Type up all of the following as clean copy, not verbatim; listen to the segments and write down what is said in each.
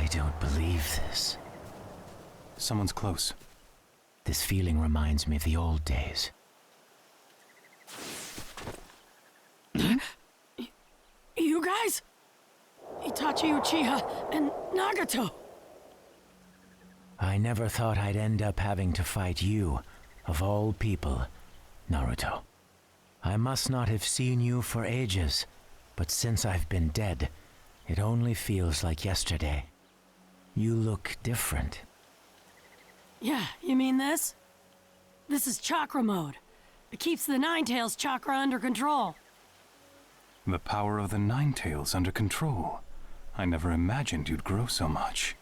I don't believe this. Someone's close. This feeling reminds me of the old days. You guys? Itachi Uchiha and Nagato. I never thought I'd end up having to fight you, of all people, Naruto. I must not have seen you for ages, but since I've been dead, it only feels like yesterday. You look different. Yeah, you mean this? This is chakra mode. It keeps the Nine-Tails chakra under control. The power of the Nine-Tails under control. I never imagined you'd grow so much.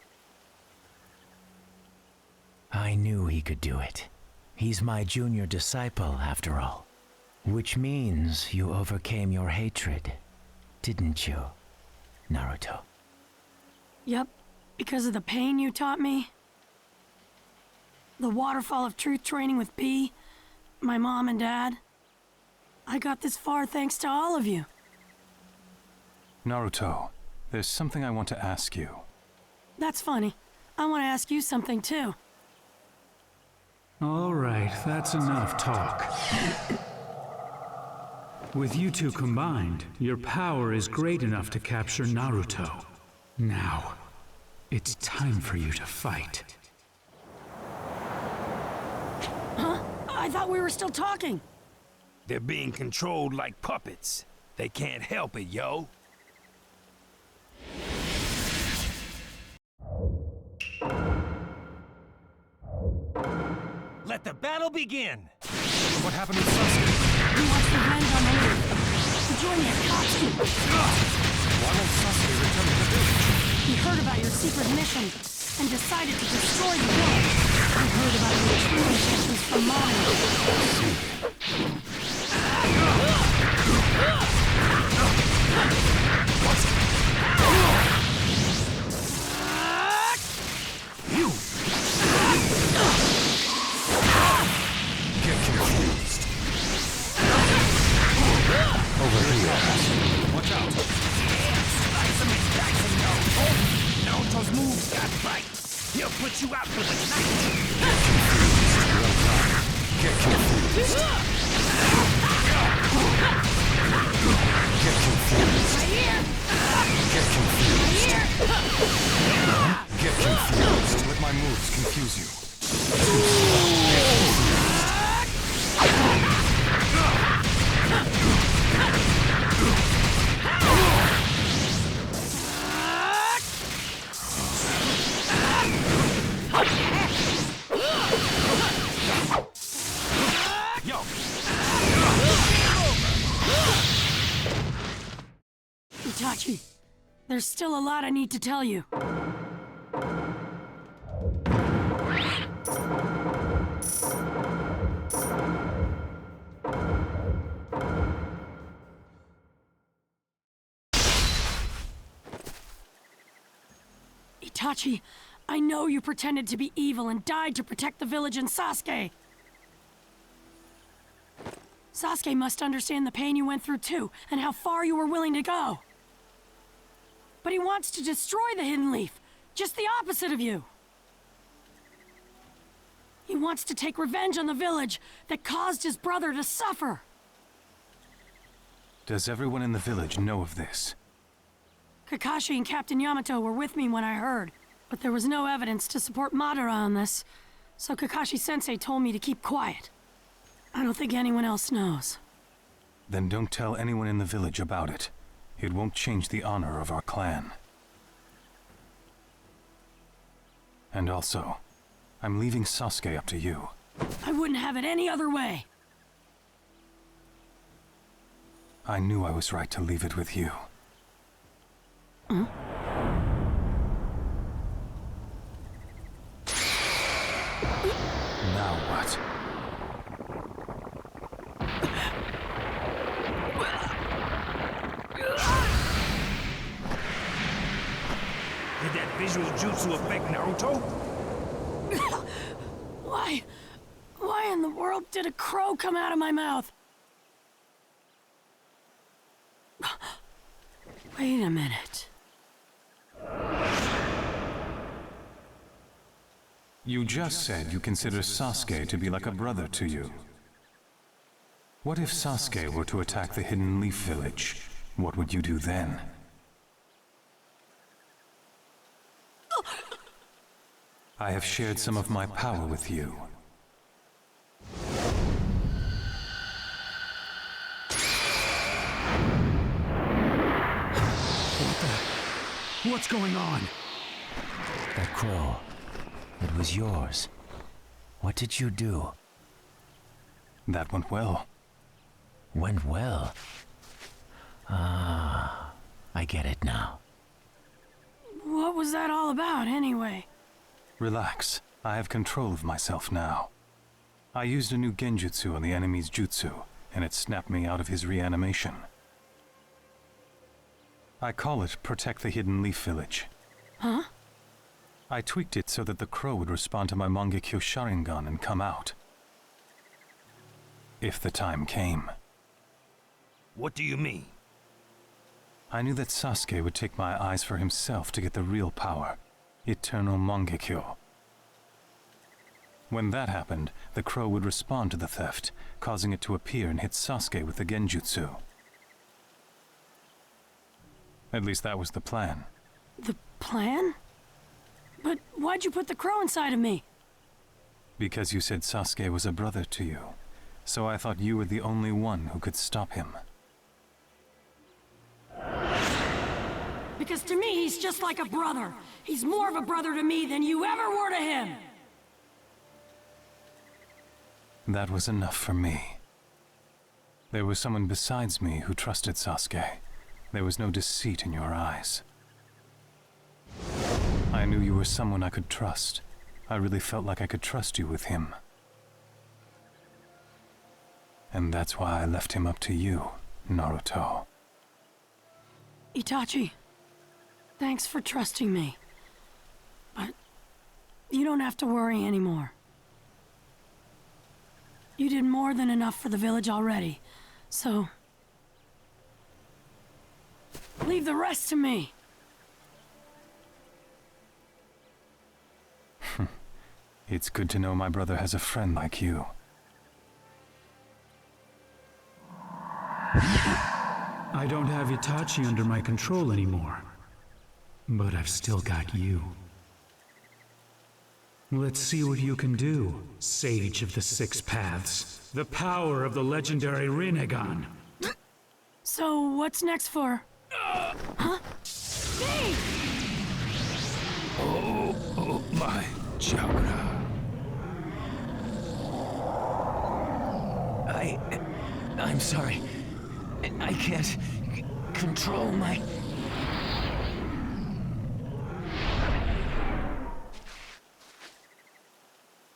I knew he could do it. He's my junior disciple, after all. Which means you overcame your hatred, didn't you, Naruto? Yep, because of the pain you taught me. The waterfall of truth training with P, my mom and dad. I got this far thanks to all of you. Naruto, there's something I want to ask you. That's funny. I want to ask you something too. All right, that's enough talk. With you two combined, your power is great enough to capture Naruto. Now, it's time for you to fight. Huh? I thought we were still talking. They're being controlled like puppets. They can't help it, yo. Let the battle begin! What happened with Sasuke? He wants revenge on the league. He joined me at Kage. Why won't Sasuke return to the village? He heard about your secret mission and decided to destroy the village. He heard about your true intentions from Motherboard. You! Get confused. Over here. Watch out. Slice him and dice him, Naruto! Naruto's moves got bites! He'll put you out for the night! Get confused. Get confused. Right here! Get confused. Right here! Get confused. Let my moves confuse you. Yo! Itachi, there's still a lot I need to tell you. Itachi, I know you pretended to be evil and died to protect the village and Sasuke. Sasuke must understand the pain you went through too, and how far you were willing to go. But he wants to destroy the Hidden Leaf, just the opposite of you. He wants to take revenge on the village that caused his brother to suffer. Does everyone in the village know of this? Kakashi and Captain Yamato were with me when I heard, but there was no evidence to support Madara on this, so Kakashi-sensei told me to keep quiet. I don't think anyone else knows. Then don't tell anyone in the village about it. It won't change the honor of our clan. And also, I'm leaving Sasuke up to you. I wouldn't have it any other way. I knew I was right to leave it with you. Huh? Now what? Did that visual jutsu affect Naruto? Why in the world did a crow come out of my mouth? Wait a minute. You just said you consider Sasuke to be like a brother to you. What if Sasuke were to attack the Hidden Leaf Village? What would you do then? I have shared some of my power with you. What's going on? That crow. It was yours. What did you do? That went well. Went well. Ah, I get it now. What was that all about, anyway? Relax. I have control of myself now. I used a new genjutsu on the enemy's jutsu, and it snapped me out of his reanimation. I call it Protect the Hidden Leaf Village. Huh? I tweaked it so that the crow would respond to my Mangekyo Sharingan and come out. If the time came. What do you mean? I knew that Sasuke would take my eyes for himself to get the real power, Eternal Mangekyo. When that happened, the crow would respond to the theft, causing it to appear and hit Sasuke with the genjutsu. At least that was the plan. The plan? But why'd you put the crow inside of me? Because you said Sasuke was a brother to you, so I thought you were the only one who could stop him. Because to me, he's just like a brother. He's more of a brother to me than you ever were to him. That was enough for me. There was someone besides me who trusted Sasuke. There was no deceit in your eyes. I knew you were someone I could trust. I really felt like I could trust you with him. And that's why I left him up to you, Naruto. Itachi, thanks for trusting me. But you don't have to worry anymore. You did more than enough for the village already, so leave the rest to me. It's good to know my brother has a friend like you. I don't have Itachi under my control anymore. But I've still got you. Let's see what you can do, Sage of the Six Paths. The power of the legendary Rinnegan. So what's next for... Huh? Hey! Oh my chakra. I'm sorry. I can't control my...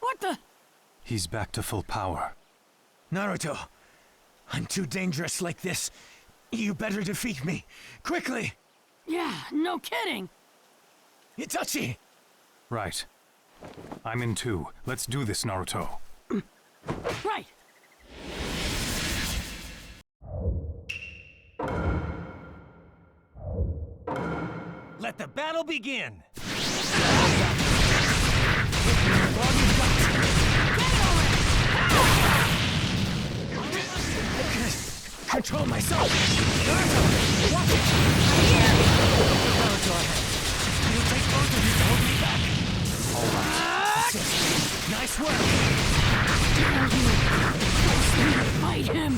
What the... He's back to full power. Naruto, I'm too dangerous like this. You better defeat me. Quickly! Yeah, no kidding. Itachi! Right. I'm in too. Let's do this, Naruto. Right. Let the battle begin! Control myself! Naruto! Watch it! Naruto ahead. It'll take both of you to hold me back. All right. Assist. Nice work! Fight him!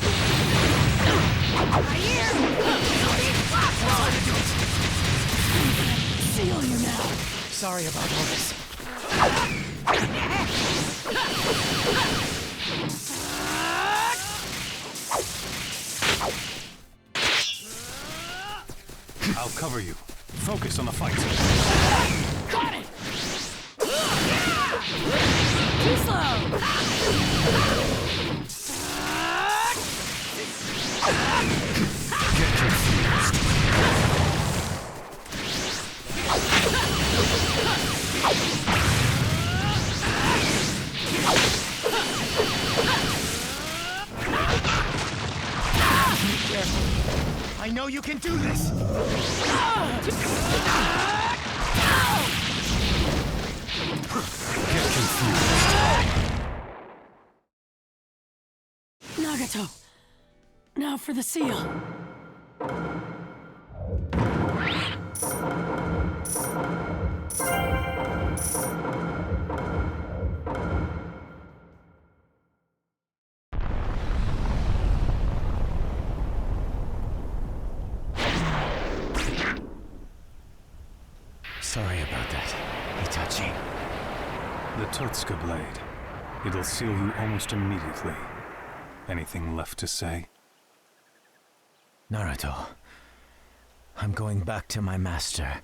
Seal you now! Sorry about all this. I'll cover you. Focus on the fight. Got it! Too slow! Get confused. Be careful. I know you can do this! Get confused. Nagato. Now for the seal. Sorry about that, Itachi. The Totsuka blade. It'll seal you almost immediately. Anything left to say? Naruto, I'm going back to my master.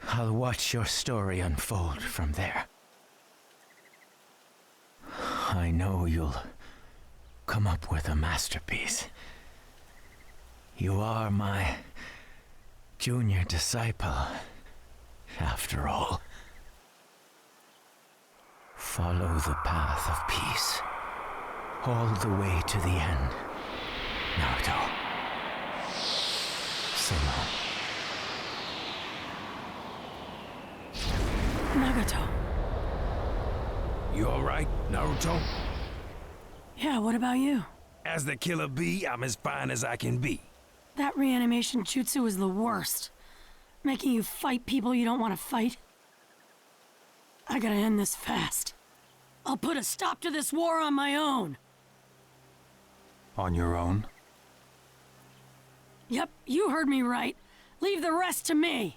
I'll watch your story unfold from there. I know you'll come up with a masterpiece. You are my junior disciple, after all. Follow the path of peace, all the way to the end, Naruto. So long. Nagato. You alright, Naruto? Yeah, what about you? As the killer bee, I'm as fine as I can be. That reanimation jutsu is the worst. Making you fight people you don't want to fight. I gotta end this fast. I'll put a stop to this war on my own. On your own? Yep, you heard me right. Leave the rest to me.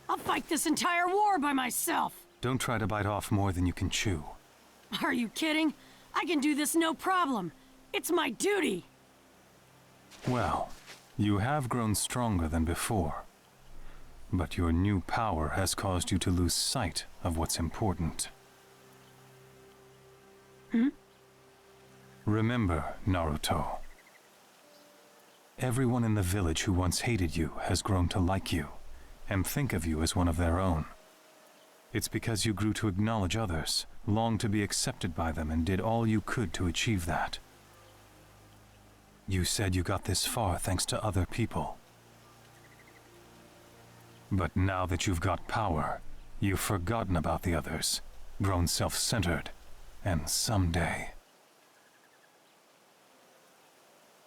I'll fight this entire war by myself. Don't try to bite off more than you can chew. Are you kidding? I can do this no problem. It's my duty. Well, you have grown stronger than before. But your new power has caused you to lose sight of what's important. Remember, Naruto. Everyone in the village who once hated you has grown to like you, and think of you as one of their own. It's because you grew to acknowledge others, longed to be accepted by them, and did all you could to achieve that. You said you got this far thanks to other people. But now that you've got power, you've forgotten about the others, grown self-centered, and someday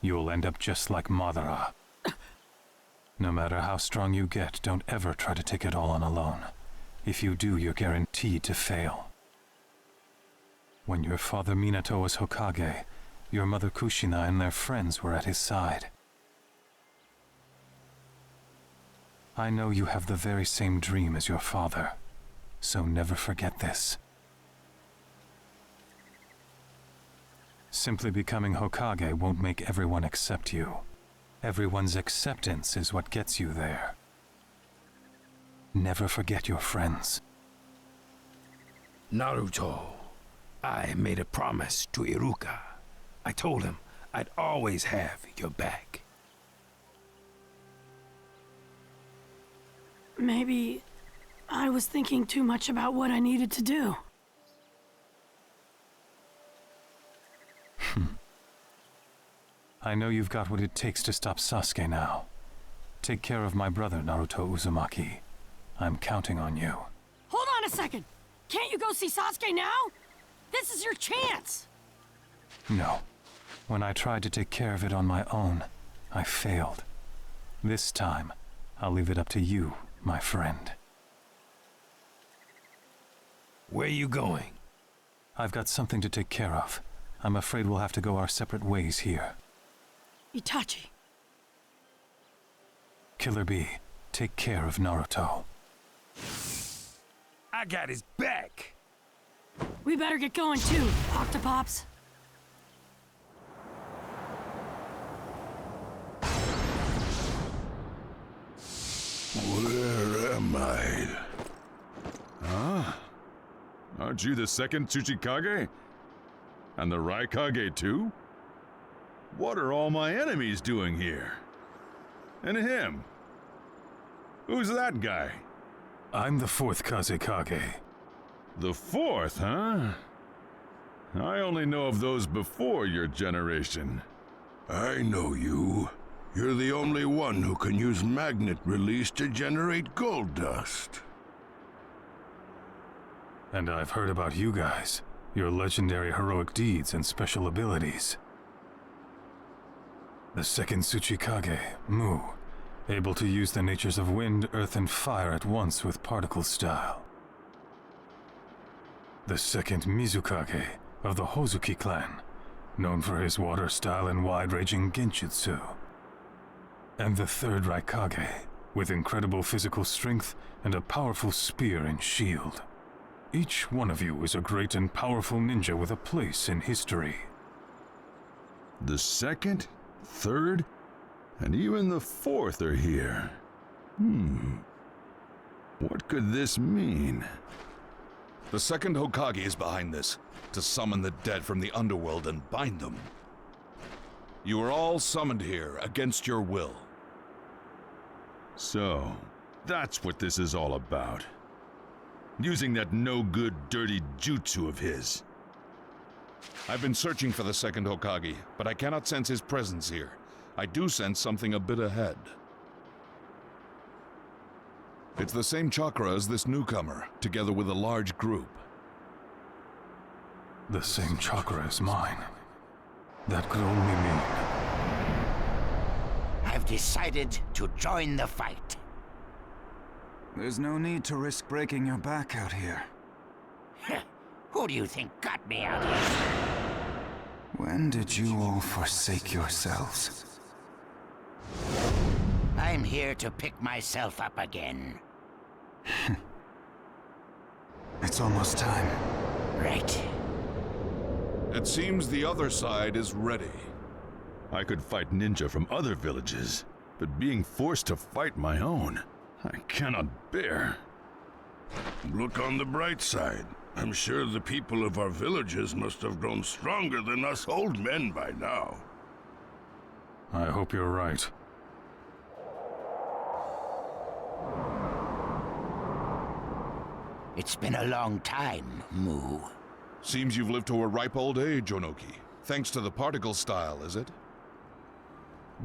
you'll end up just like Madara. No matter how strong you get, don't ever try to take it all on alone. If you do, you're guaranteed to fail. When your father Minato was Hokage, your mother Kushina and their friends were at his side. I know you have the very same dream as your father, so never forget this. Simply becoming Hokage won't make everyone accept you. Everyone's acceptance is what gets you there. Never forget your friends. Naruto, I made a promise to Iruka. I told him I'd always have your back. Maybe I was thinking too much about what I needed to do. I know you've got what it takes to stop Sasuke now. Take care of my brother, Naruto Uzumaki. I'm counting on you. Hold on a second! Can't you go see Sasuke now? This is your chance! No. When I tried to take care of it on my own, I failed. This time, I'll leave it up to you, my friend. Where you going? I've got something to take care of. I'm afraid we'll have to go our separate ways here. Itachi. Killer Bee, take care of Naruto. I got his back! We better get going too, Octopops. Where am I? Huh? Aren't you the second Tsuchikage? And the Raikage too? What are all my enemies doing here? And him? Who's that guy? I'm the fourth Kazekage. The fourth, huh? I only know of those before your generation. I know you. You're the only one who can use magnet release to generate gold dust. And I've heard about you guys, your legendary heroic deeds and special abilities. The second Tsuchikage, Mu, able to use the natures of wind, earth, and fire at once with particle style. The second Mizukage of the Hozuki clan, known for his water style and wide-ranging genjutsu. And the third Raikage, with incredible physical strength and a powerful spear and shield. Each one of you is a great and powerful ninja with a place in history. The second, third, and even the fourth are here. What could this mean? The second Hokage is behind this, to summon the dead from the underworld and bind them. You are all summoned here against your will. So, that's what this is all about. Using that no-good, dirty jutsu of his. I've been searching for the second Hokage, but I cannot sense his presence here. I do sense something a bit ahead. It's the same chakra as this newcomer, together with a large group. The same chakra as mine. That could only mean... I've decided to join the fight. There's no need to risk breaking your back out here. Who do you think got me out here? When did you all forsake yourselves? I'm here to pick myself up again. It's almost time. Right. It seems the other side is ready. I could fight ninja from other villages, but being forced to fight my own, I cannot bear. Look on the bright side. I'm sure the people of our villages must have grown stronger than us old men by now. I hope you're right. It's been a long time, Mu. Seems you've lived to a ripe old age, Onoki. Thanks to the particle style, is it?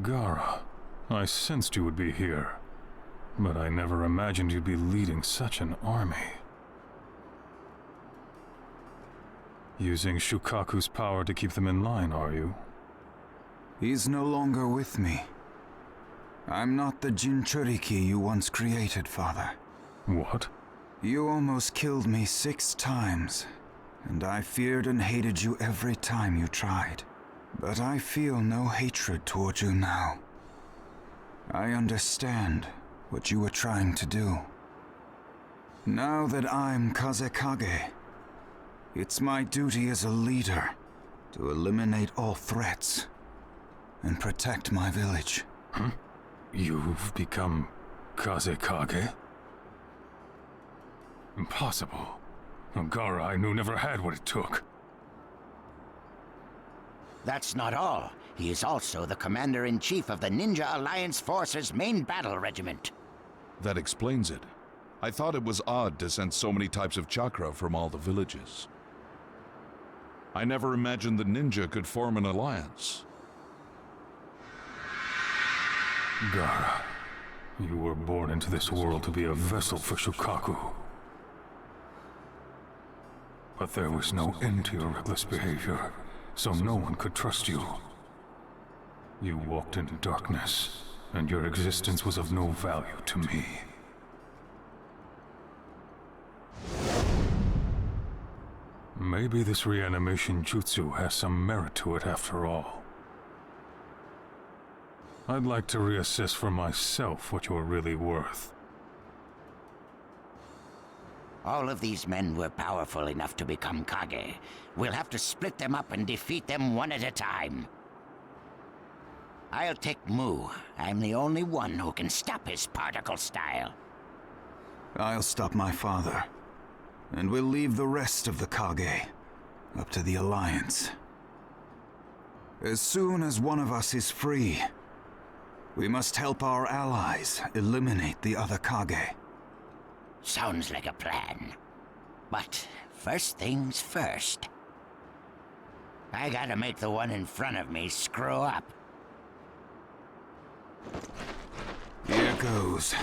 Gara, I sensed you would be here, but I never imagined you'd be leading such an army. Using Shukaku's power to keep them in line, are you? He's no longer with me. I'm not the Jinchuriki you once created, Father. What? You almost killed me 6 times, and I feared and hated you every time you tried. But I feel no hatred toward you now. I understand what you were trying to do. Now that I'm Kazekage, it's my duty as a leader to eliminate all threats and protect my village. Huh? You've become Kazekage? Impossible. Gara, I knew, never had what it took. That's not all. He is also the Commander-in-Chief of the Ninja Alliance Force's main battle regiment. That explains it. I thought it was odd to sense so many types of chakra from all the villages. I never imagined the ninja could form an alliance. Gara, you were born into this world to be a vessel for Shukaku. But there was no end to your reckless behavior, so no one could trust you. You walked in darkness, and your existence was of no value to me. Maybe this reanimation jutsu has some merit to it after all. I'd like to reassess for myself what you're really worth. All of these men were powerful enough to become Kage. We'll have to split them up and defeat them one at a time. I'll take Mu. I'm the only one who can stop his particle style. I'll stop my father, and we'll leave the rest of the Kage up to the Alliance. As soon as one of us is free, we must help our allies eliminate the other Kage. Sounds like a plan. But first things first. I gotta make the one in front of me screw up. Here goes.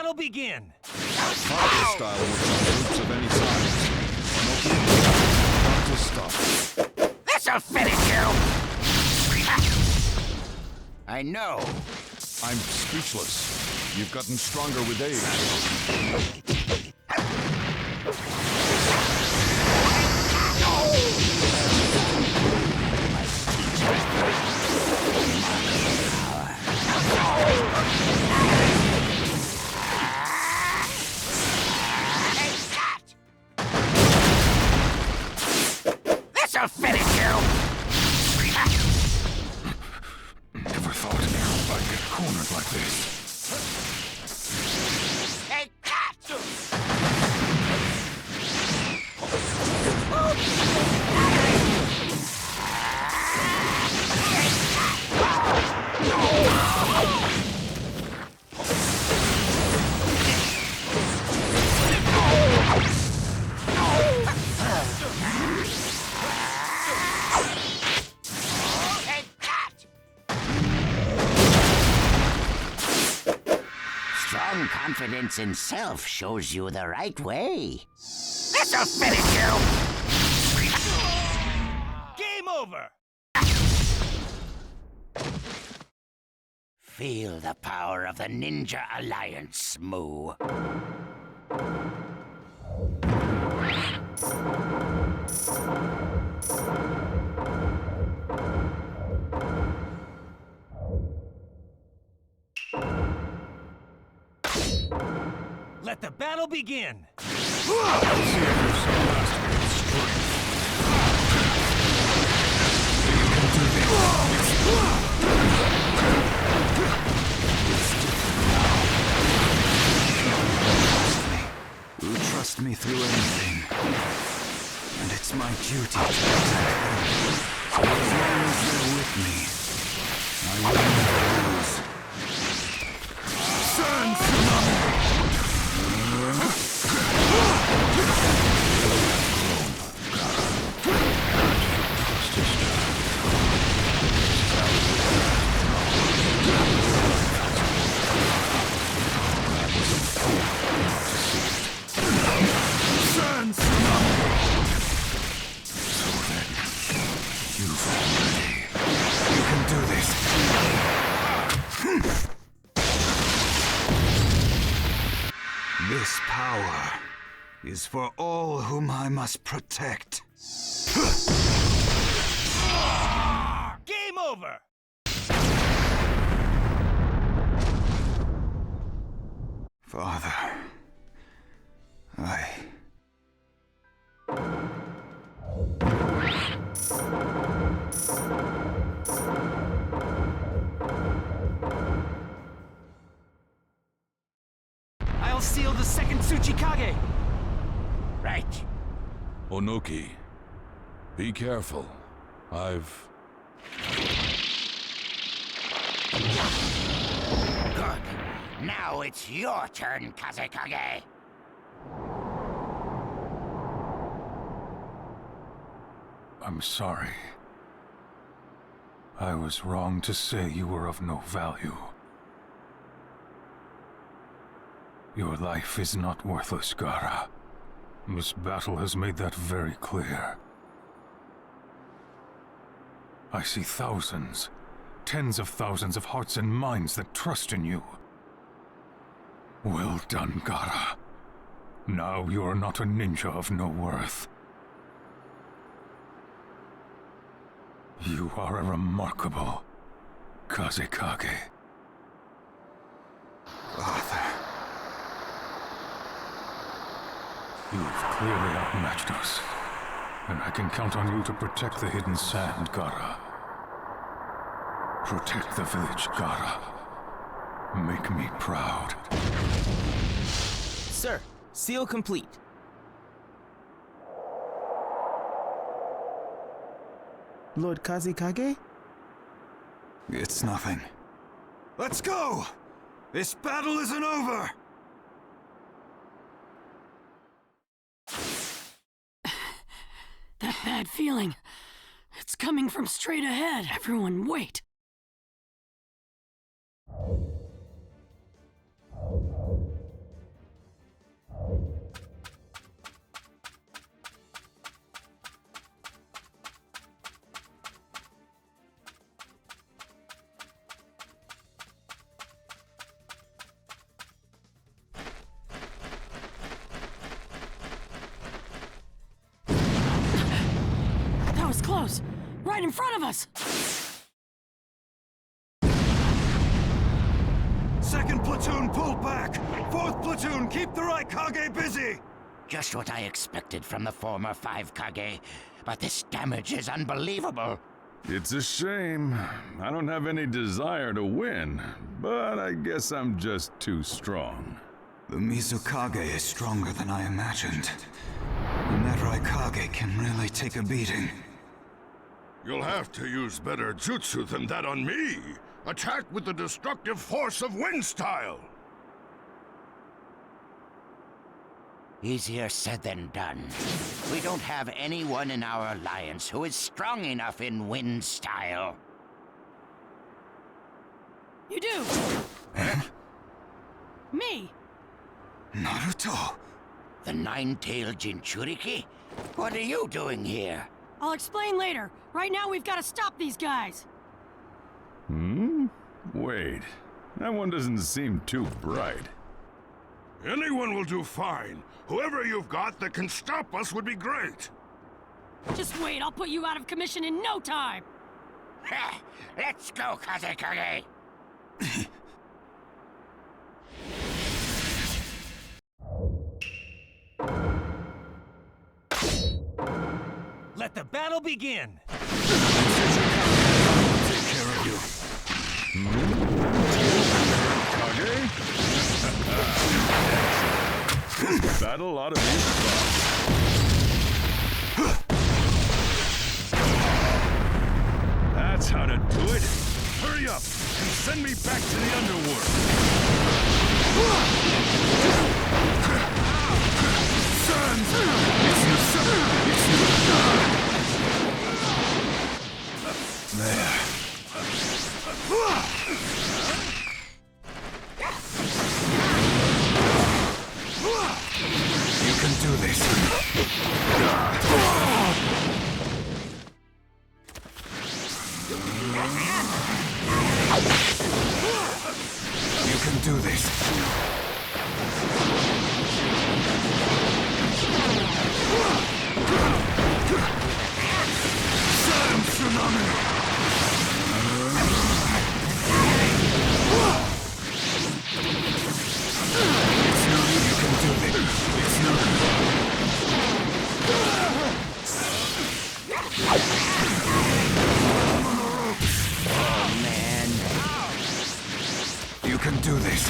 battle begin! Fire style works on troops of any size. Not to stop. This'll finish you! I know. I'm speechless. You've gotten stronger with age. This'll finish you! Never thought I'd get cornered like this. Take that! Strong confidence in self shows you the right way. This'll finish you! Game over! Feel the power of the Ninja Alliance, Moo. Let the battle begin! You trust me through anything, and it's my duty to protect them. So as long as you're with me, I will never lose. You can do this. This power is for all whom I must protect. Game over! Father, I'll seal the second Tsuchikage! Right. Onoki, be careful. I've... Good. Now it's your turn, Kazekage. I'm sorry. I was wrong to say you were of no value. Your life is not worthless, Gaara. This battle has made that very clear. I see thousands, tens of thousands of hearts and minds that trust in you. Well done, Gaara. Now you are not a ninja of no worth. You are a remarkable Kazekage. Father. You've clearly outmatched us, and I can count on you to protect the hidden sand, Gaara. Protect the village, Gaara. Make me proud. Sir, seal complete. Lord Kazekage? It's nothing. Let's go! This battle isn't over! That bad feeling. It's coming from straight ahead. Everyone, wait. close! Right in front of us! Second platoon, pull back! Fourth platoon, keep the right Kage busy! Just what I expected from the former 5 Kage, but this damage is unbelievable. It's a shame. I don't have any desire to win, but I guess I'm just too strong. The Mizukage is stronger than I imagined. And that Raikage can really take a beating. You'll have to use better jutsu than that on me. Attack with the destructive force of wind style. Easier said than done. We don't have anyone in our alliance who is strong enough in wind style. You do! Me! Naruto! The nine-tailed Jinchuriki? What are you doing here? I'll explain later. Right now, we've got to stop these guys. Wait. That one doesn't seem too bright. Anyone will do fine. Whoever you've got that can stop us would be great. Just wait, I'll put you out of commission in no time! Let's go, Kage! Let the battle begin! Take care of you. Kage? This battle ought to be fun. That's how to do it. Hurry up and send me back to the underworld. Sons! There. You can do this. You can do this. Sam Tsunami! Oh, man. You can do this.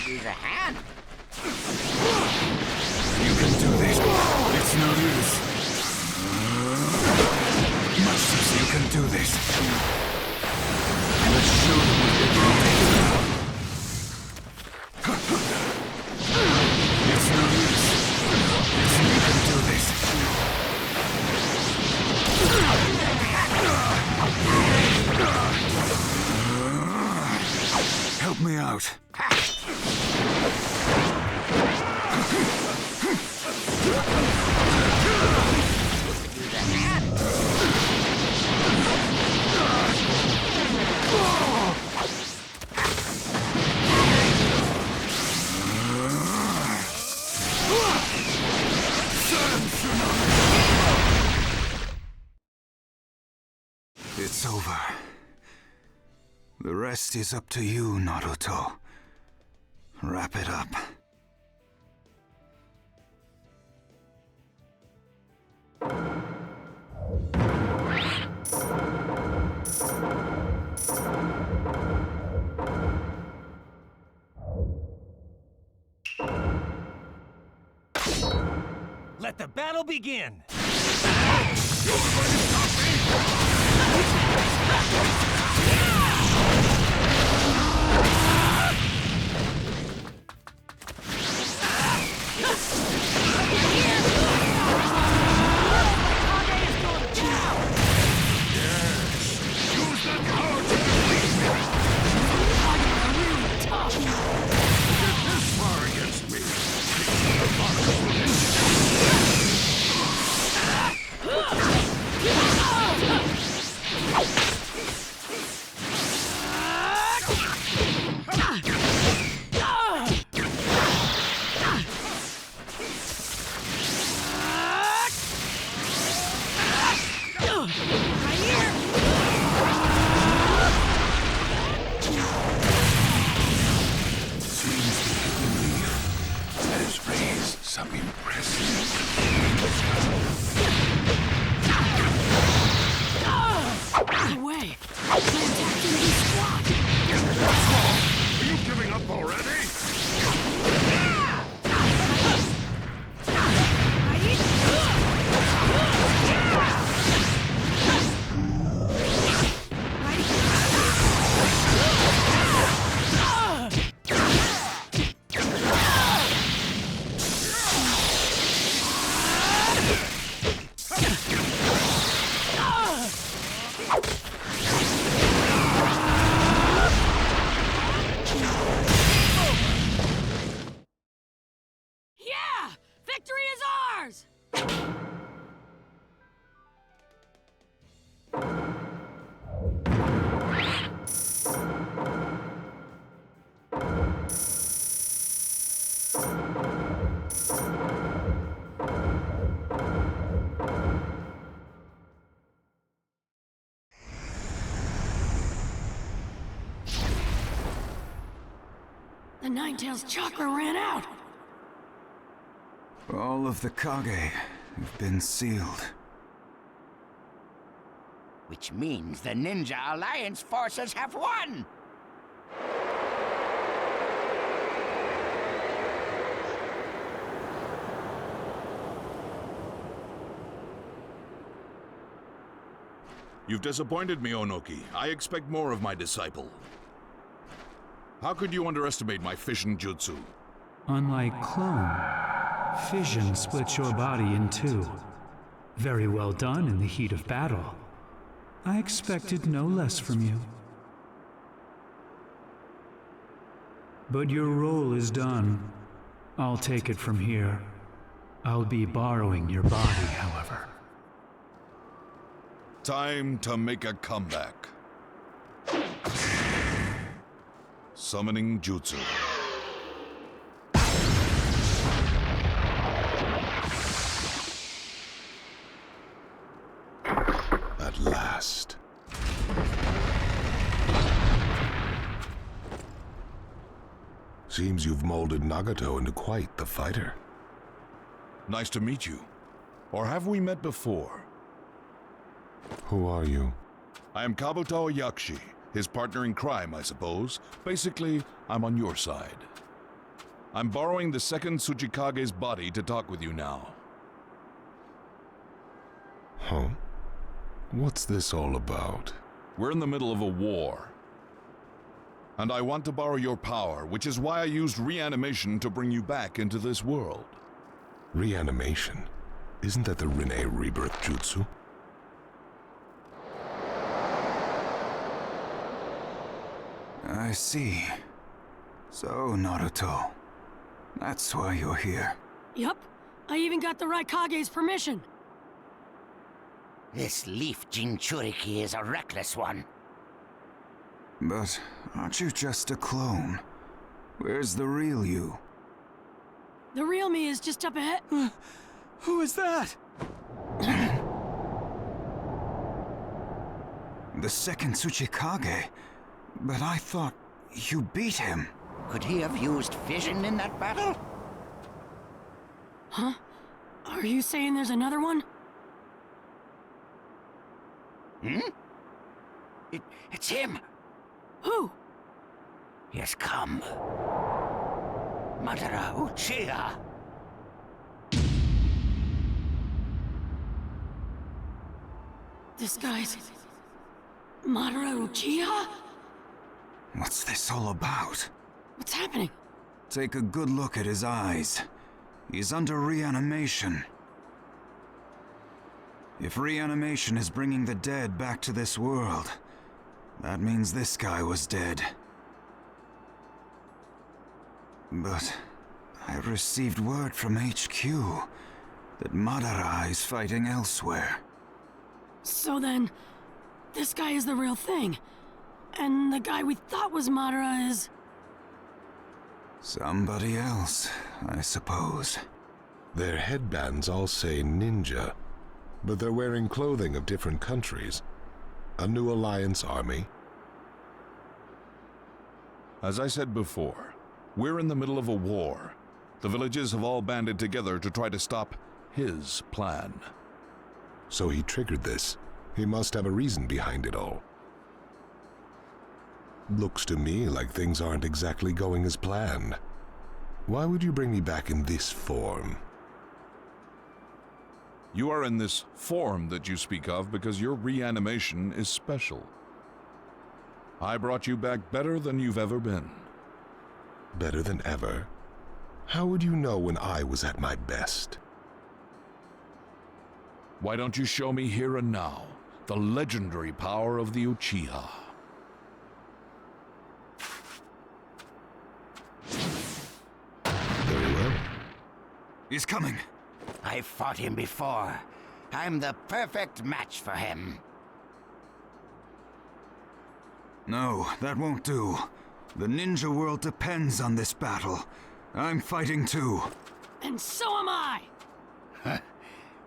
Use a hand. You can do this. It's no use. Masters, you can do this. Let's show them what they can do. It's no use. You can do this. Help me out. It's over. The rest is up to you, Naruto. Wrap it up. Let the battle begin! yours! The Ninetales chakra ran out! All of the Kage have been sealed. Which means the Ninja Alliance forces have won! You've disappointed me, Onoki. I expect more of my disciple. How could you underestimate my fission jutsu? Unlike clone, fission splits your body in two. Very well done in the heat of battle. I expected no less from you. But your role is done. I'll take it from here. I'll be borrowing your body, however. Time to make a comeback. Summoning jutsu. At last. Seems you've molded Nagato into quite the fighter. Nice to meet you. Or have we met before? Who are you? I am Kabuto Yakshi, his partner in crime, I suppose. Basically, I'm on your side. I'm borrowing the second Tsuchikage's body to talk with you now. Huh? What's this all about? We're in the middle of a war. And I want to borrow your power, which is why I used reanimation to bring you back into this world. Reanimation? Isn't that the Rinne rebirth jutsu? I see. So, Naruto. That's why you're here. Yup. I even got the Raikage's permission. This leaf Jinchuriki is a reckless one. But aren't you just a clone? Where's the real you? The real me is just up ahead. Who is that? The second Tsuchikage? But I thought you beat him. Could he have used fission in that battle? Huh? Are you saying there's another one? Hmm? It's him! Who? He has come. Madara Uchiha! This guy's... Madara Uchiha? What's this all about? What's happening? Take a good look at his eyes. He's under reanimation. If reanimation is bringing the dead back to this world, that means this guy was dead. But I received word from HQ that Madara is fighting elsewhere. So then, this guy is the real thing. And the guy we thought was Madara is... Somebody else, I suppose. Their headbands all say ninja, but they're wearing clothing of different countries. A new alliance army. As I said before, we're in the middle of a war. The villages have all banded together to try to stop his plan. So he triggered this. He must have a reason behind it all. Looks to me like things aren't exactly going as planned. Why would you bring me back in this form? You are in this form that you speak of because your reanimation is special. I brought you back better than you've ever been. Better than ever? How would you know when I was at my best? Why don't you show me here and now the legendary power of the Uchiha? Very well. He's coming. I've fought him before. I'm the perfect match for him. No, that won't do. The ninja world depends on this battle. I'm fighting too. And so am I!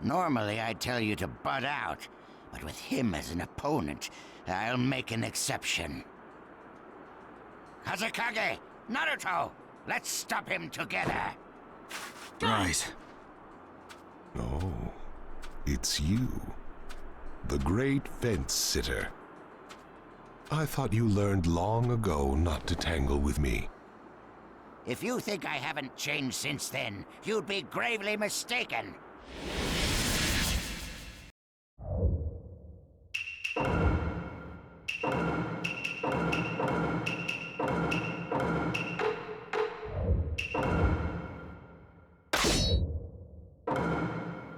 Normally I'd tell you to butt out, but with him as an opponent, I'll make an exception. Kage, Naruto, let's stop him together. Right. Oh, it's you. The great fence sitter. I thought you learned long ago not to tangle with me. If you think I haven't changed since then, you'd be gravely mistaken.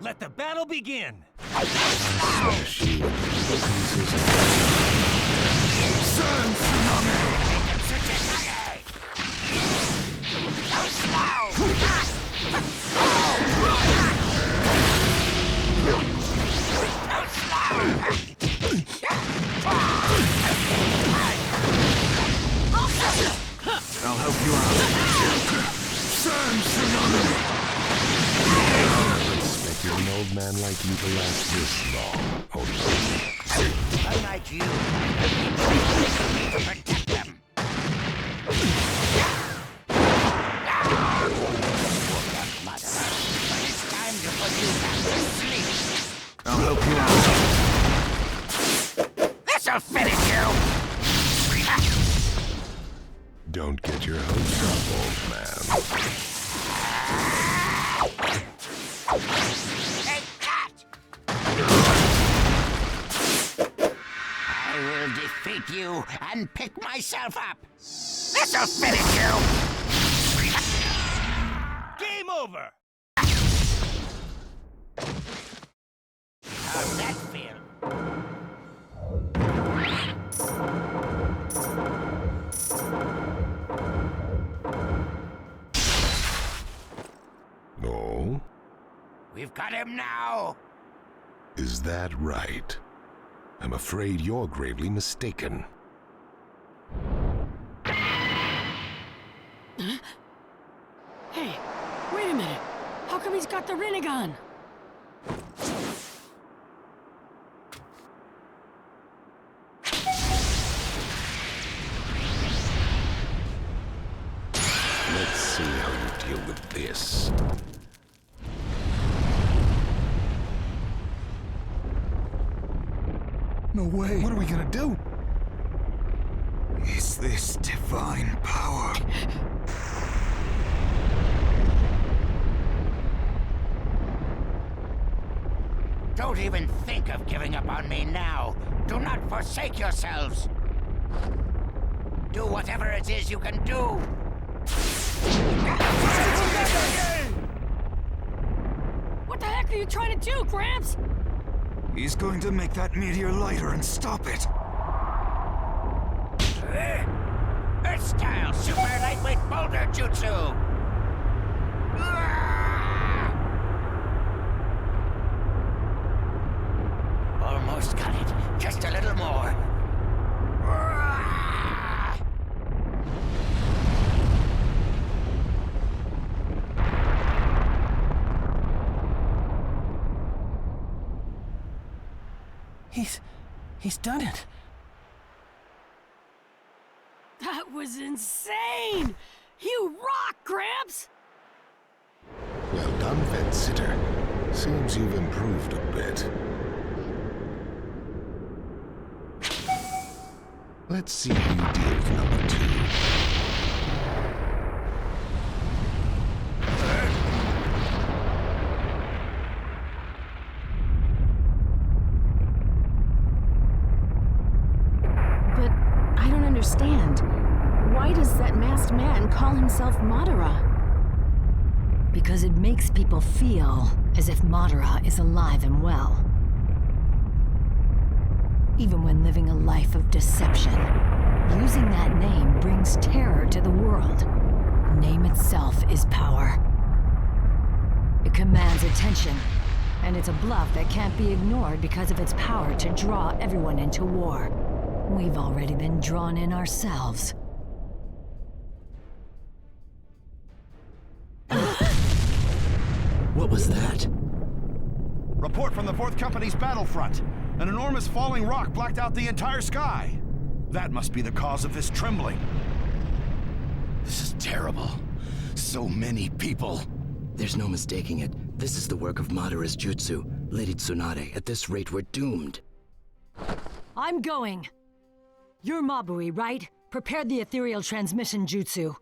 Let the battle begin! I'll help you out. Expected an old man like you to last this long, Odo. Unlike you, protect them. Mother, but it's time to put you back to sleep. I'll help you out. This'll finish you! Don't get your hopes up, old man. Take that! I will defeat you and pick myself up. This'll finish you! Game over! How's that feel? Oh? We've got him now! Is that right? I'm afraid you're gravely mistaken. Hey, wait a minute. How come he's got the Rinnegan? Let's see how you deal with this. No way. What are we gonna do? Is this divine power? Don't even think of giving up on me now. Do not forsake yourselves. Do whatever it is you can do. What the heck are you trying to do, Gramps? He's going to make that meteor lighter and stop it. Earth-style super lightweight boulder jutsu. Almost got it. Just a little more. He's done it. That was insane! You rock, Gramps! Well done, fence sitter. Seems you've improved a bit. Let's see how you deal with number 2. Why does that masked man call himself Madara? Because it makes people feel as if Madara is alive and well. Even when living a life of deception, using that name brings terror to the world. Name itself is power. commands attention. And it's a bluff that can't be ignored because of its power to draw everyone into war. We've already been drawn in ourselves. What was that? Report from the 4th Company's battlefront. An enormous falling rock blacked out the entire sky. That must be the cause of this trembling. This is terrible. So many people. There's no mistaking it. This is the work of Madara's jutsu. Lady Tsunade, at this rate, we're doomed. I'm going. You're Mabui, right? Prepared the ethereal transmission jutsu.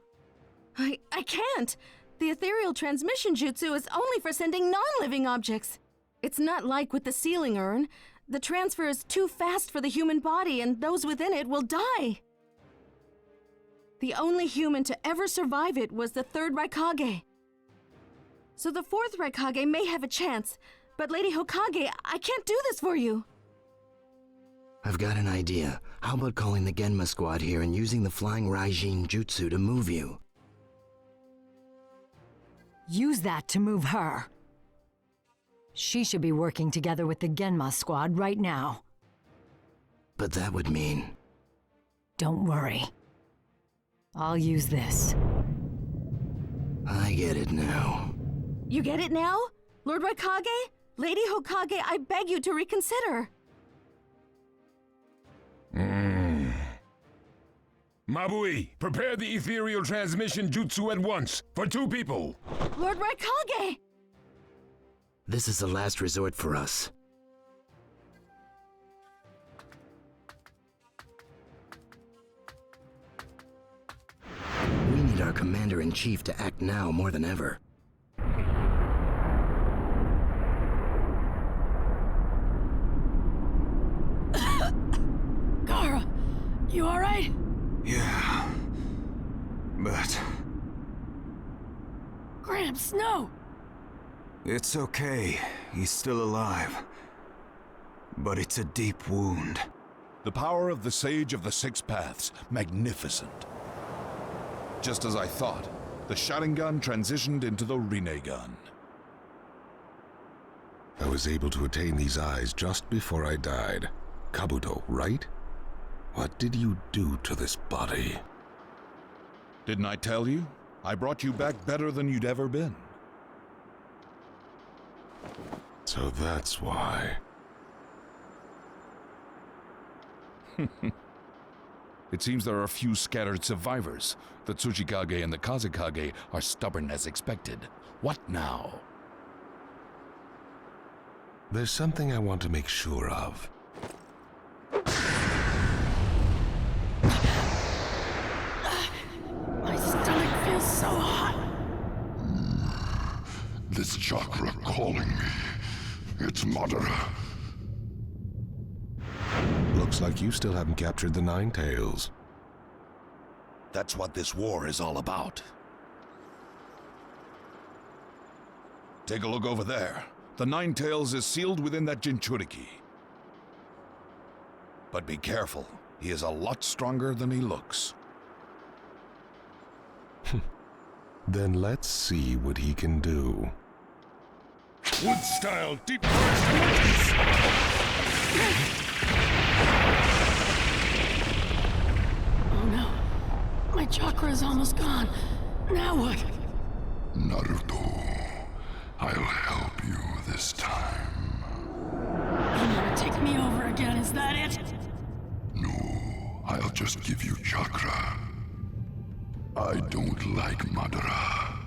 I can't. The ethereal transmission jutsu is only for sending non-living objects. It's not like with the sealing urn. The transfer is too fast for the human body, and those within it will die. The only human to ever survive it was the 3rd Raikage. So the 4th Raikage may have a chance, but Lady Hokage, I can't do this for you. I've got an idea. How about calling the Genma squad here and using the flying Raijin jutsu to move you? Use that to move her. She should be working together with the Genma squad right now. But that would mean... Don't worry. I'll use this. I get it now. You get it now? Lord Raikage? Lady Hokage, I beg you to reconsider. Mabui, prepare the ethereal transmission jutsu at once, for 2 people. Lord Raikage! This is the last resort for us. We need our commander-in-chief to act now more than ever. Gara, you alright? Yeah. But... Gramps, no! It's okay. He's still alive. But it's a deep wound. The power of the Sage of the Six Paths. Magnificent. Just as I thought, the Sharingan transitioned into the Rinnegan. I was able to attain these eyes just before I died. Kabuto, right? What did you do to this body? Didn't I tell you? I brought you back better than you'd ever been. So that's why. It seems there are a few scattered survivors. The Tsuchikage and the Kazekage are stubborn as expected. What now? There's something I want to make sure of. My stomach feels so hot. This chakra calling me. It's Madara. Looks like you still haven't captured the Nine Tails. That's what this war is all about. Take a look over there. The Nine Tails is sealed within that Jinchuriki. But be careful. He is a lot stronger than he looks. Then let's see what he can do. Wood-style deep forest emergence! Oh no. My chakra is almost gone. Now what? Naruto, I'll help you this time. You want to take me over again, is that it? No, I'll just give you chakra. I don't like Madara.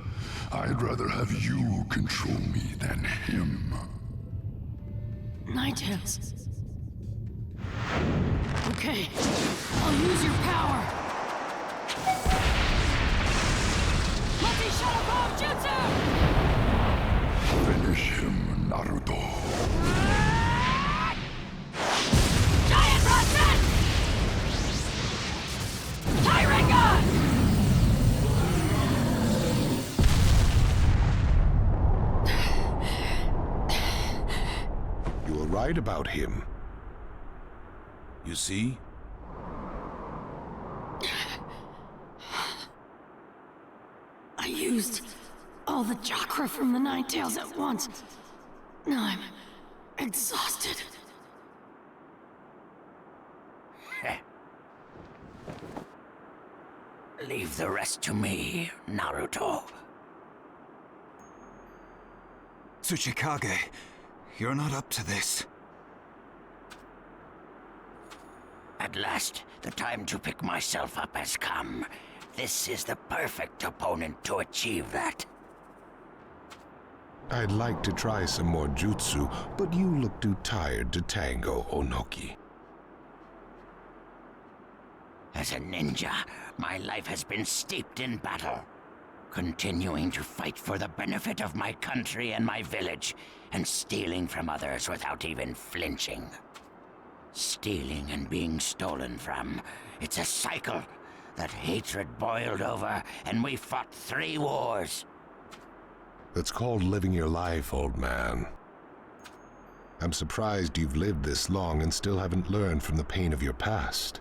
I'd rather have you control me than him. Nine Tails. Okay, I'll use your power. Multi-Shuttle Jutsu! Finish him, Naruto. Giant Rasen! Tyranga! You were right about him. You see? I used a all the chakra from the Nine Tails at once. Now I'm exhausted. Leave the rest to me, Naruto. Tsuchikage, you're not up to this. At last, the time to pick myself up has come. This is the perfect opponent to achieve that. I'd like to try some more jutsu, but you look too tired to tango, Onoki. As a ninja, my life has been steeped in battle, continuing to fight for the benefit of my country and my village, and stealing from others without even flinching. Stealing and being stolen from. It's a cycle. That hatred boiled over, and we fought 3 wars. That's called living your life, old man. I'm surprised you've lived this long and still haven't learned from the pain of your past.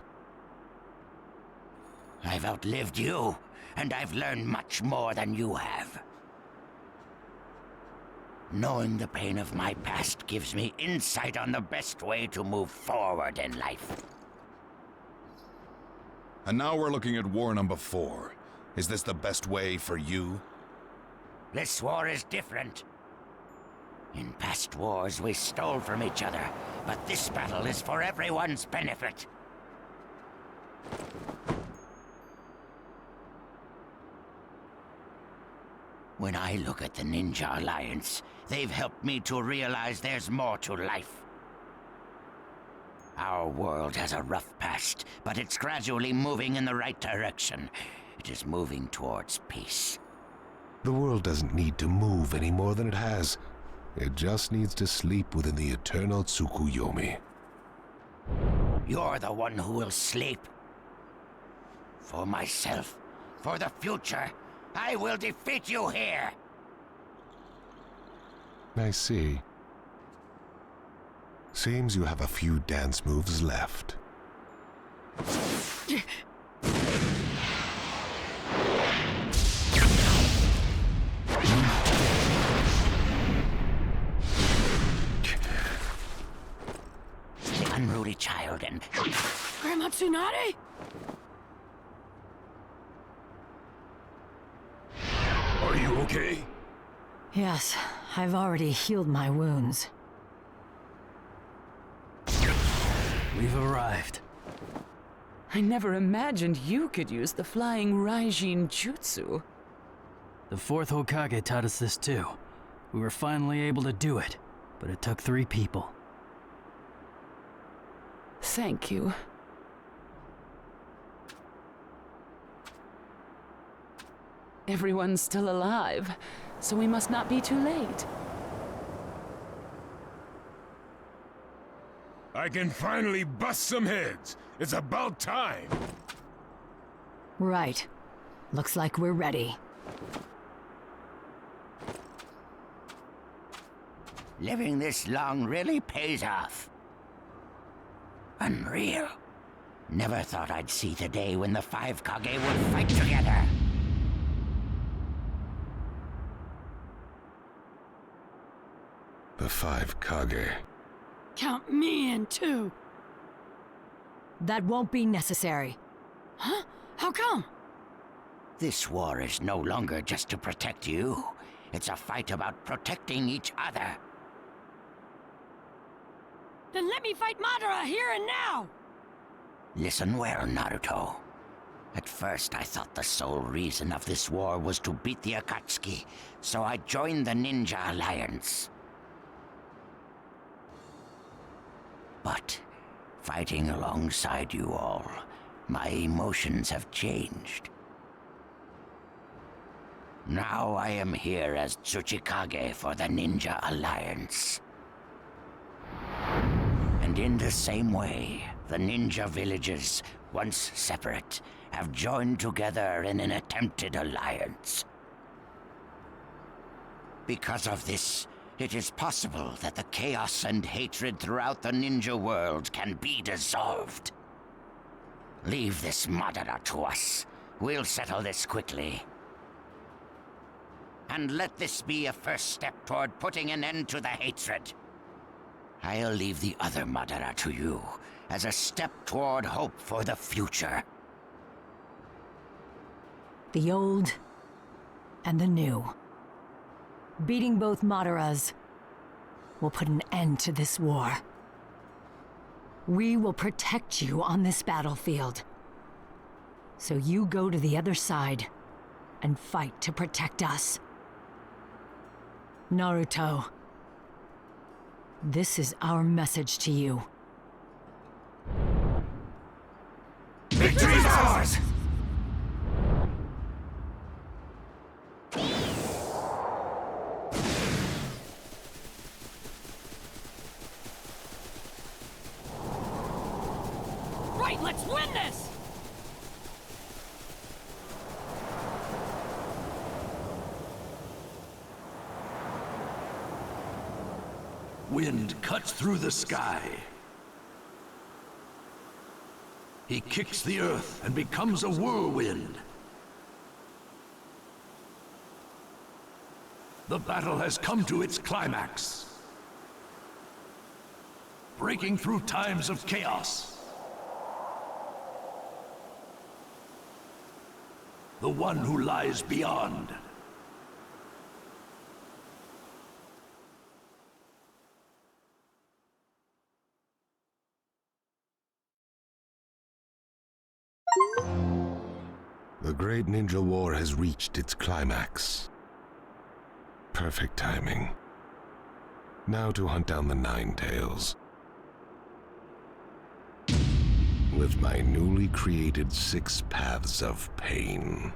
I've outlived you, and I've learned much more than you have. Knowing the pain of my past gives me insight on the best way to move forward in life. And now we're looking at war number 4. Is this the best way for you? This war is different. In past wars, we stole from each other, but this battle is for everyone's benefit. When I look at the Ninja Alliance, they've helped me to realize there's more to life. Our world has a rough past, but it's gradually moving in the right direction. It is moving towards peace. The world doesn't need to move any more than it has. It just needs to sleep within the eternal Tsukuyomi. You're the one who will sleep. For myself, for the future, I will defeat you here! I see. Seems you have a few dance moves left. The unruly child and... Grandma Tsunade? Are you okay? Yes, I've already healed my wounds. We've arrived. I never imagined you could use the flying Raijin Jutsu. The 4th Hokage taught us this too. We were finally able to do it, but it took 3 people. Thank you. Everyone's still alive, so we must not be too late. I can finally bust some heads. It's about time. Right. Looks like we're ready. Living this long really pays off. Unreal. Never thought I'd see the day when the 5 Kage would fight together. The 5 Kage. Count me in too. That won't be necessary. Huh? How come? This war is no longer just to protect you. It's a fight about protecting each other. Then let me fight Madara here and now! Listen well, Naruto. At first I thought the sole reason of this war was to beat the Akatsuki, so I joined the Ninja Alliance. But, fighting alongside you all, my emotions have changed. Now I am here as Tsuchikage for the Ninja Alliance. And in the same way, the ninja villages, once separate, have joined together in an attempted alliance. Because of this, it is possible that the chaos and hatred throughout the ninja world can be dissolved. Leave this Madara to us. We'll settle this quickly. and let this be a first step toward putting an end to the hatred. I'll leave the other Madara to you, as a step toward hope for the future. The old and the new. Beating both Madaras will put an end to this war. We will protect you on this battlefield. So you go to the other side and fight to protect us. Naruto, this is our message to you. Victory is ours! Right, let's win this! Wind cuts through the sky. He kicks the earth and becomes a whirlwind. The battle has come to its climax. Breaking through times of chaos. The one who lies beyond. The Great Ninja War has reached its climax. Perfect timing. Now to hunt down the Nine Tails. With my newly created 6 paths of pain.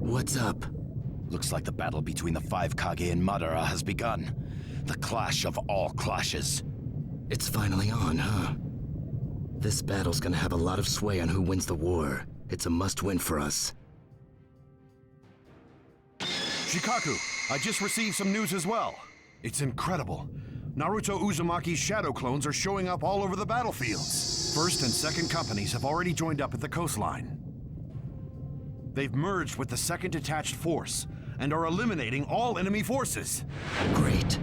What's up? Looks like the battle between the 5 Kage and Madara has begun. The clash of all clashes. It's finally on, huh? This battle's gonna have a lot of sway on who wins the war. It's a must-win for us. Shikaku, I just received some news as well. It's incredible. Naruto Uzumaki's shadow clones are showing up all over the battlefields. First and second companies have already joined up at the coastline. They've merged with the second detached force and are eliminating all enemy forces. Great.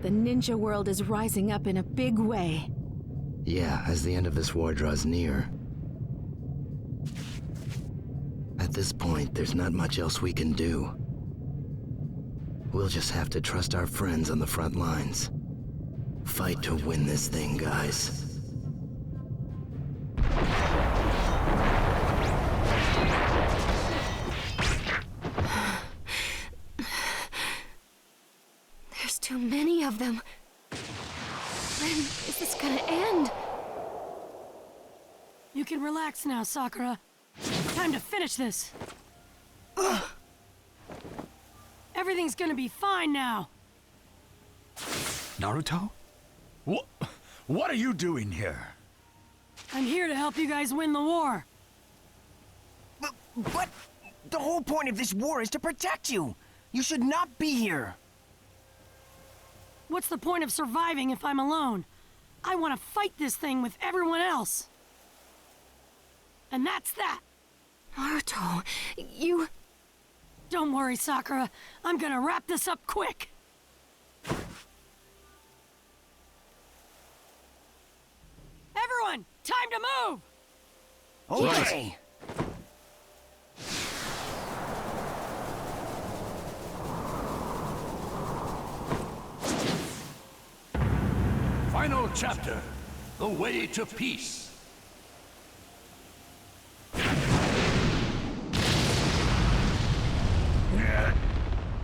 The ninja world is rising up in a big way. Yeah, as the end of this war draws near. At this point, there's not much else we can do. We'll just have to trust our friends on the front lines. Fight to win this thing, guys. There's too many of them. When is this gonna end? You can relax now, Sakura. Time to finish this. Everything's gonna be fine now. Naruto? What are you doing here? I'm here to help you guys win the war. But the whole point of this war is to protect you. You should not be here. What's the point of surviving if I'm alone? I want to fight this thing with everyone else. And that's that. Naruto, you... Don't worry, Sakura. I'm gonna wrap this up quick. Everyone, time to move! Okay. Final chapter, the way to peace.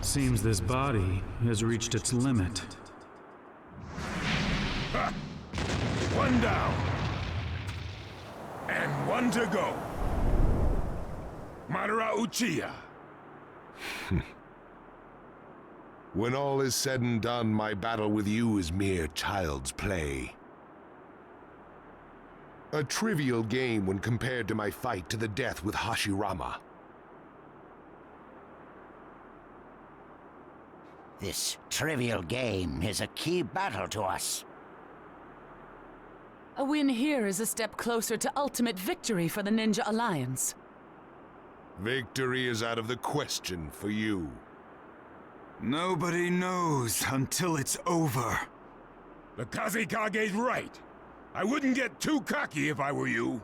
Seems this body has reached its limit. Ha! One down. And one to go. Madara Uchiha. When all is said and done, my battle with you is mere child's play. A trivial game when compared to my fight to the death with Hashirama. This trivial game is a key battle to us. A win here is a step closer to ultimate victory for the Ninja Alliance. Victory is out of the question for you. Nobody knows until it's over. The Kazekage's right. I wouldn't get too cocky if I were you.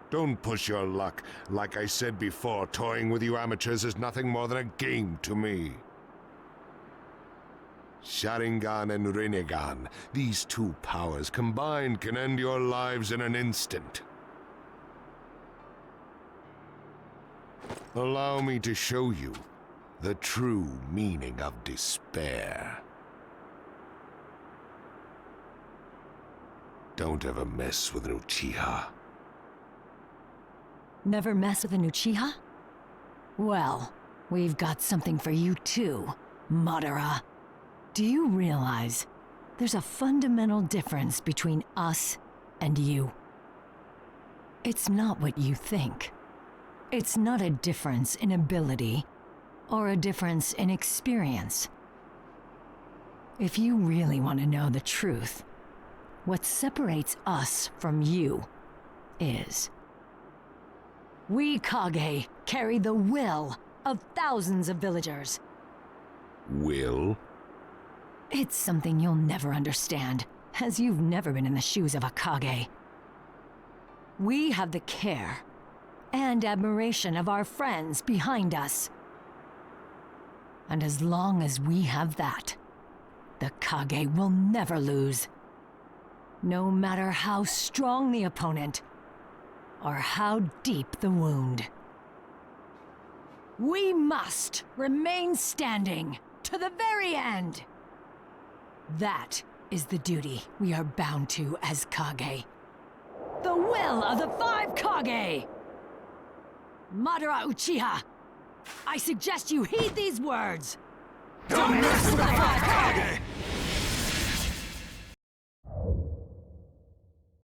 Don't push your luck. Like I said before, toying with you amateurs is nothing more than a game to me. Sharingan and Rinnegan, these two powers combined can end your lives in an instant. Allow me to show you the true meaning of despair. Don't ever mess with an Uchiha. Never mess with an Uchiha? Well, we've got something for you too, Madara. Do you realize there's a fundamental difference between us and you? It's not what you think. It's not a difference in ability or a difference in experience. If you really want to know the truth, what separates us from you is we Kage carry the will of thousands of villagers. Will? It's something you'll never understand, as you've never been in the shoes of a Kage. We have the care and admiration of our friends behind us. And as long as we have that, the Kage will never lose. No matter how strong the opponent, or how deep the wound. We must remain standing to the very end. That is the duty we are bound to as Kage. The will of the 5 Kage! Madara Uchiha, I suggest you heed these words. Don't mess with the